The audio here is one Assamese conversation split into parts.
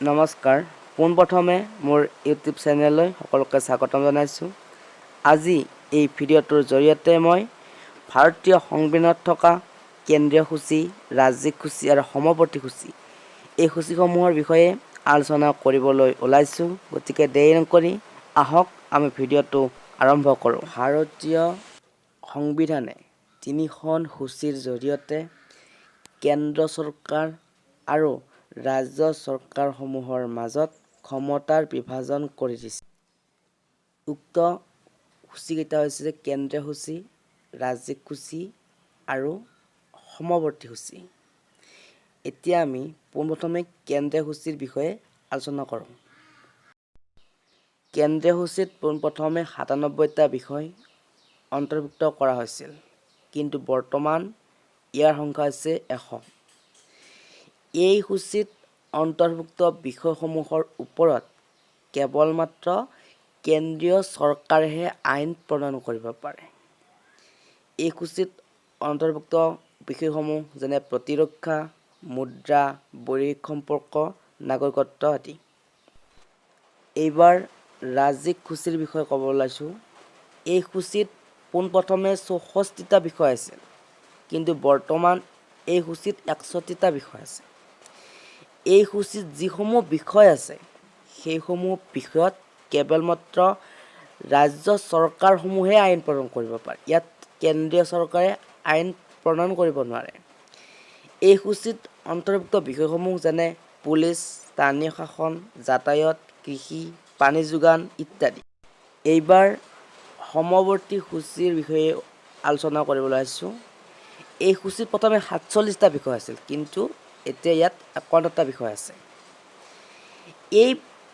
নমস্কাৰ পোনপ্ৰথমে মোৰ ইউটিউব চেনেললৈ সকলোকে স্বাগতম জনাইছোঁ। আজি এই ভিডিঅ'টোৰ জৰিয়তে মই ভাৰতীয় সংবিধানত থকা কেন্দ্ৰীয় সূচী, ৰাজ্যিক সূচী আৰু সমৱৰ্তী সূচী এই সূচীসমূহৰ বিষয়ে আলোচনা কৰিবলৈ ওলাইছোঁ। গতিকে দেৰি নকৰি আহক আমি ভিডিঅ'টো আৰম্ভ কৰোঁ। ভাৰতীয় সংবিধানে 3খন সূচীৰ জৰিয়তে কেন্দ্ৰ চৰকাৰ আৰু ৰাজ্য চৰকাৰসমূহৰ মাজত ক্ষমতাৰ বিভাজন কৰি দিছে। উক্ত সূচীকেইটা হৈছে কেন্দ্ৰীয় সূচী, ৰাজ্যিক সূচী আৰু সমৱৰ্তী সূচী। এতিয়া আমি পোনপ্ৰথমে কেন্দ্ৰীয় সূচীৰ বিষয়ে আলোচনা কৰোঁ। কেন্দ্ৰীয় সূচীত পোনপ্ৰথমে ৯৭টা বিষয় অন্তৰ্ভুক্ত কৰা হৈছিল, কিন্তু বৰ্তমান ইয়াৰ সংখ্যা হৈছে ১০০। এই সূচীত অন্তৰ্ভুক্ত বিষয়সমূহৰ ওপৰত কেৱল মাত্ৰ কেন্দ্ৰীয় চৰকাৰেহে আইন প্ৰণয়ন কৰিব পাৰে। এই সূচীত অন্তৰ্ভুক্ত বিষয়সমূহ যেনে প্ৰতিৰক্ষা, মুদ্ৰা, বৈদেশিক সম্পৰ্ক, নাগৰিকত্ব আদি। এইবাৰ ৰাজ্যিক সূচীৰ বিষয়ে ক'ব ওলাইছোঁ। এই সূচীত পোনপ্ৰথমে ৬৪টা বিষয় আছিল, কিন্তু বৰ্তমান এই সূচীত ৬১টা বিষয় আছে। এই সূচীত যিসমূহ বিষয় আছে সেইসমূহ বিষয়ত কেৱল মাত্ৰ ৰাজ্য চৰকাৰসমূহে আইন প্ৰণয়ন কৰিব পাৰে। ইয়াত কেন্দ্ৰীয় চৰকাৰে আইন প্ৰণয়ন কৰিব নোৱাৰে। এই সূচীত অন্তৰ্ভুক্ত বিষয়সমূহ যেনে পুলিচ, স্থানীয় শাসন, যাতায়াত, কৃষি, পানী যোগান ইত্যাদি। এইবাৰ সমৱৰ্তী সূচীৰ বিষয়ে আলোচনা কৰিবলৈ আহিছোঁ। এই সূচীত প্ৰথমে ৪৭টা বিষয় আছিল, কিন্তু এতিয়া ইয়াত ৫১টা বিষয় আছে। এই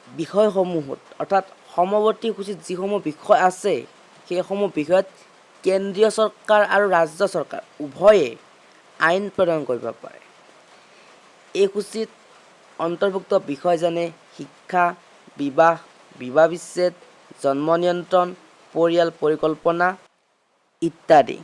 বিষয়সমূহত অৰ্থাৎ সমৱৰ্তী সূচীত যিসমূহ বিষয় আছে সেইসমূহ বিষয়ত কেন্দ্ৰীয় চৰকাৰ আৰু ৰাজ্য চৰকাৰ উভয়ে আইন প্ৰণয়ন কৰিব পাৰে। এই সূচীত অন্তৰ্ভুক্ত বিষয় যেনে শিক্ষা, বিবাহ, বিবাহ বিচ্ছেদ, জন্ম নিয়ন্ত্ৰণ, পৰিয়াল পৰিকল্পনা ইত্যাদি।